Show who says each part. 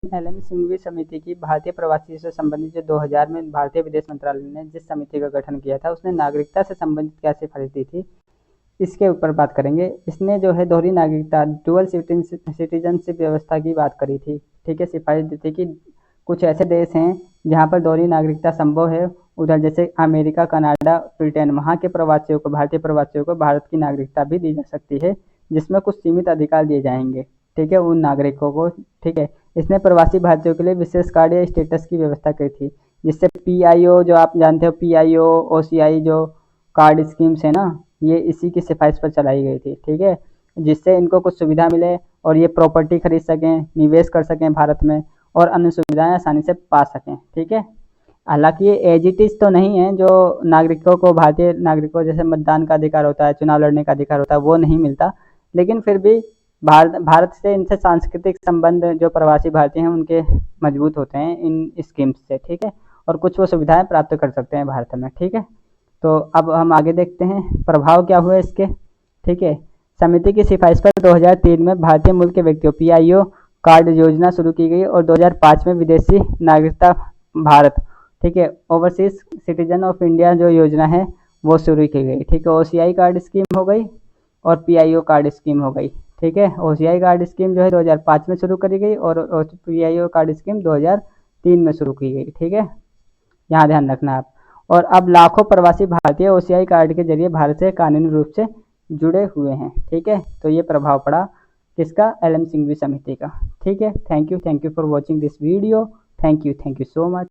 Speaker 1: LM Singhvi समिति की भारतीय प्रवासी से संबंधित जो 2000 में भारतीय विदेश मंत्रालय ने जिस समिति का गठन किया था, उसने नागरिकता से संबंधित क्या सिफारिश दी थी, इसके ऊपर बात करेंगे। इसने जो है दोहरी नागरिकता डुअल सिटीजनशिप व्यवस्था की बात करी थी। ठीक है, सिफारिश दी थी कि कुछ ऐसे देश हैं जहाँ पर दोहरी नागरिकता संभव है, उधर जैसे अमेरिका, कनाडा, ब्रिटेन, वहाँ के प्रवासियों को, भारतीय प्रवासियों को भारत की नागरिकता भी दी जा सकती है, जिसमें कुछ सीमित अधिकार दिए जाएंगे। ठीक है, उन नागरिकों को। ठीक है, इसने प्रवासी भारतीयों के लिए विशेष कार्ड या स्टेटस की व्यवस्था की थी, जिससे पीआईओ, जो आप जानते हो, पीआईओ ओसीआई जो कार्ड स्कीम्स है ना, ये इसी की सिफारिश पर चलाई गई थी। ठीक है, जिससे इनको कुछ सुविधा मिले और ये प्रॉपर्टी खरीद सकें, निवेश कर सकें भारत में, और अन्य सुविधाएं आसानी से पा सकें। ठीक है, हालांकि ये एज इट इज तो नहीं है, जो नागरिकों को, भारतीय नागरिकों जैसे मतदान का अधिकार होता है, चुनाव लड़ने का अधिकार होता है, वो नहीं मिलता, लेकिन फिर भी भारत से इनसे सांस्कृतिक संबंध जो प्रवासी भारतीय हैं उनके मजबूत होते हैं इन स्कीम्स से। ठीक है, और कुछ वो सुविधाएं प्राप्त कर सकते हैं भारत में। ठीक है, तो अब हम आगे देखते हैं प्रभाव क्या हुए इसके। ठीक है, समिति की सिफारिश पर 2003 में भारतीय मूल के व्यक्तियों पीआईओ कार्ड योजना शुरू की गई और 2005 में विदेशी नागरिकता भारत, ठीक है, ओवरसीज सिटीजन ऑफ इंडिया जो योजना है वो शुरू की गई। ठीक है, ओसीआई कार्ड स्कीम हो गई और पीआईओ कार्ड स्कीम हो गई। ठीक है, ओसीआई कार्ड स्कीम जो है 2005 में शुरू करी गई और पीआईओ कार्ड स्कीम 2003 में शुरू की गई। ठीक है, यहाँ ध्यान रखना आप। और अब लाखों प्रवासी भारतीय ओसीआई कार्ड के जरिए भारत से कानूनी रूप से जुड़े हुए हैं। ठीक है, तो ये प्रभाव पड़ा किसका, एलएम सिंघवी समिति का। ठीक है, thank you for watching this video. Thank you so much.